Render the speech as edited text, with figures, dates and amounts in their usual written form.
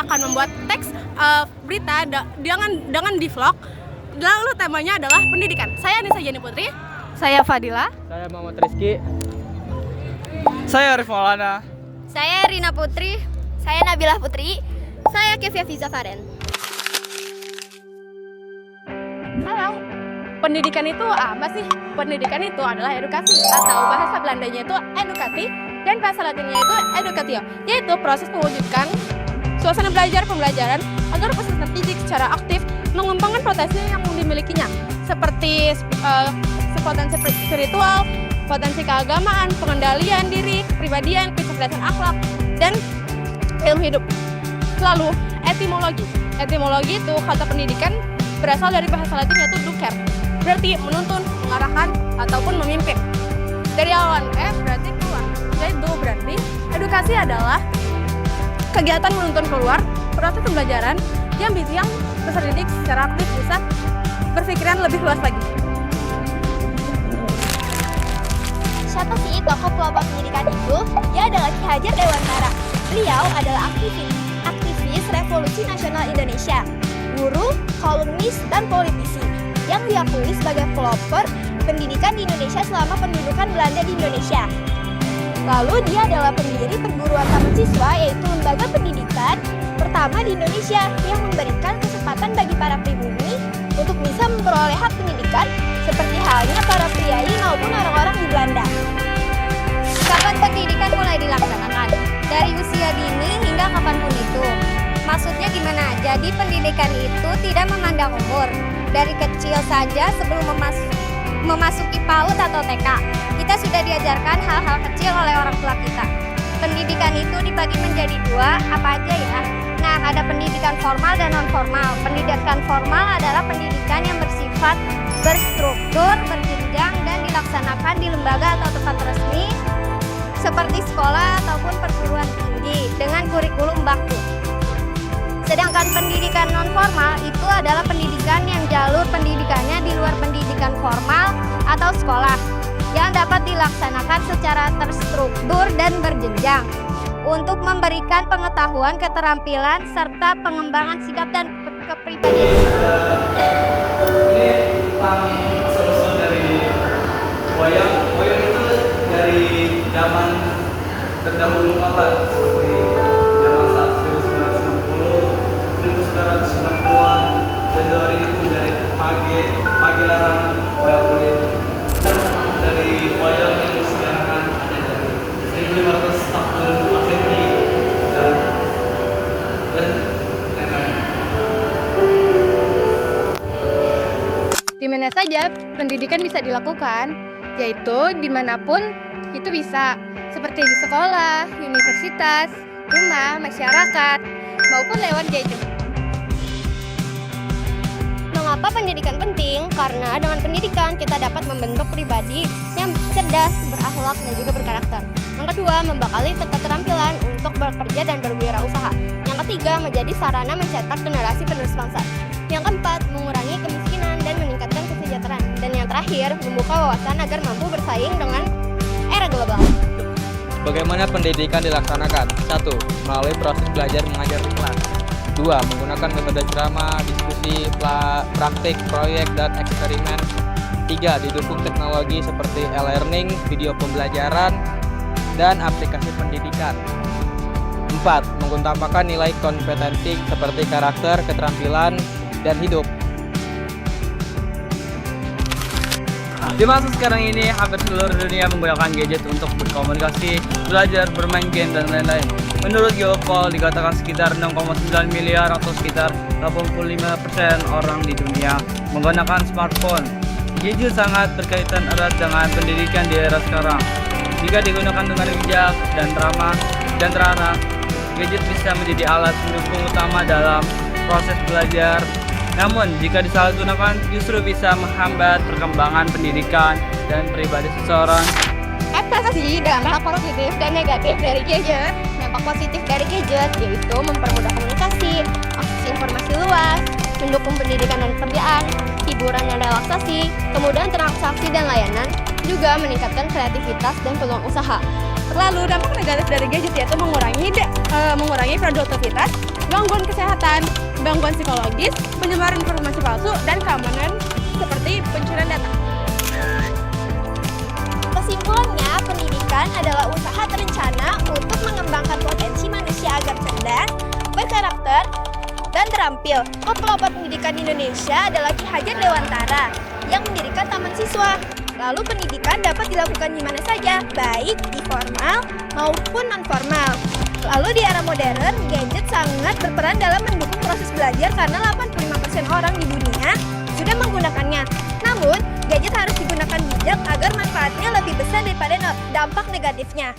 saya akan membuat teks berita dengan di vlog. Lalu temanya adalah pendidikan. Saya Anissa Jani Putri. Saya Fadila. Saya Muhammad Rizky. Saya Arif Maulana. Saya Rina Putri. Saya Nabilah Putri. Saya Kevia Fiza Faren. Halo. Pendidikan itu apa sih? Pendidikan itu adalah edukasi, atau bahasa Belandanya itu edukasi dan bahasa Latinnya itu educatio, yaitu proses mewujudkan suasana pembelajaran agar peserta didik secara aktif mengembangkan potensi yang dimilikinya, seperti potensi spiritual, potensi keagamaan, pengendalian diri, kepribadian, kecerdasan akhlak, dan ilmu hidup. Lalu, etimologi. Etimologi itu kata pendidikan berasal dari bahasa Latin yaitu ducer, berarti menuntun, mengarahkan, ataupun memimpin. Dari awan berarti keluar. Jadi berarti edukasi adalah kegiatan menuntun keluar proses pembelajaran yang peserta didik secara aktif bisa berpikiran lebih luas lagi. Siapa sih tokoh pelopor pendidikan itu? Dia adalah Ki Hajar Dewantara. Beliau adalah aktivis Revolusi Nasional Indonesia, guru, kolumnis, dan politisi yang diakui sebagai pelopor pendidikan di Indonesia selama pendudukan Belanda di Indonesia. Lalu dia adalah pendiri perguruan taman siswa, yaitu lembaga pendidikan pertama di Indonesia yang memberikan kesempatan bagi para pribumi untuk bisa memperoleh hak pendidikan seperti halnya para priai maupun orang-orang di Belanda. Kapan pendidikan mulai dilaksanakan? Dari usia dini hingga kapanpun itu. Maksudnya gimana? Jadi pendidikan itu tidak memandang umur. Dari kecil saja sebelum memasuki PAUD atau TK, kita sudah diajarkan hal-hal kecil oleh orang tua kita. Pendidikan itu dibagi menjadi dua, apa aja ya? Nah, ada pendidikan formal dan non-formal. Pendidikan formal adalah pendidikan yang bersifat berstruktur, berjenjang, dan dilaksanakan di lembaga atau tempat resmi seperti sekolah ataupun perguruan tinggi dengan kurikulum baku. Sedangkan pendidikan non-formal itu adalah pendidikan yang jalur pendidikannya di luar pendidikan formal atau sekolah yang dapat dilaksanakan secara terstruktur dan berjenjang untuk memberikan pengetahuan, keterampilan, serta pengembangan sikap dan kepribadian. Ini tentang asal-usul dari wayang. Wayang itu dari zaman terdahulu kala, seperti zaman saat 1990, 1990-an, dan dari itu dari pagi larangan wayang kulit. Dari wayang yang sekarang ada dari 1540 Masehi dan lain-lain. Di mana saja pendidikan bisa dilakukan, yaitu dimanapun itu bisa, seperti di sekolah, universitas, rumah, masyarakat, maupun lewat gadget. Mengapa pendidikan penting? Karena dengan pendidikan kita dapat membentuk pribadi yang cerdas, berakhlak, dan juga berkarakter. Yang kedua, membekali keterampilan untuk bekerja dan berwirausaha. Yang ketiga, menjadi sarana mencetak generasi penerus bangsa. Yang keempat, mengurangi kemiskinan dan meningkatkan kesejahteraan. Dan yang terakhir, membuka wawasan agar mampu bersaing dengan era global. Bagaimana pendidikan dilaksanakan? 1. Melalui proses belajar mengajar di kelas. 2. Menggunakan metode ceramah, diskusi, praktik, proyek, dan eksperimen. 3. Didukung teknologi seperti e-learning, video pembelajaran, dan aplikasi pendidikan. 4. Mengutamakan nilai kompetensi seperti karakter, keterampilan, dan hidup. Di masa sekarang ini, hampir seluruh dunia menggunakan gadget untuk berkomunikasi, belajar, bermain game, dan lain-lain. Menurut Geopol, dikatakan sekitar 6,9 miliar atau sekitar 85% orang di dunia menggunakan smartphone. Gadget sangat berkaitan erat dengan pendidikan di era sekarang. Jika digunakan dengan bijak dan terarah, gadget bisa menjadi alat pendukung utama dalam proses belajar. Namun, jika disalahgunakan justru bisa menghambat perkembangan pendidikan dan pribadi seseorang. Apa sih dampak positif dan negatif dari gadget? Dampak positif dari gadget yaitu mempermudah komunikasi, akses informasi luas, mendukung pendidikan dan pekerjaan, hiburan dan relaksasi, kemudahan transaksi dan layanan, juga meningkatkan kreativitas dan peluang usaha. Lalu dampak negatif dari gadget yaitu mengurangi produktivitas gangguan kesehatan, gangguan psikologis, penyebaran informasi palsu, dan keamanan seperti pencurian data. Kesimpulannya, pendidikan adalah usaha terencana untuk mengembangkan potensi manusia agar cerdas, berkarakter, dan terampil. Pelopor pendidikan Indonesia adalah Ki Hajar Dewantara yang mendirikan Taman Siswa. Lalu pendidikan dapat dilakukan di mana saja, baik di formal maupun non-formal. Lalu di era modern, gadget sangat berperan dalam mendukung proses belajar karena 85% orang di dunia sudah menggunakannya. Namun, gadget harus digunakan bijak agar manfaatnya lebih besar daripada dampak negatifnya.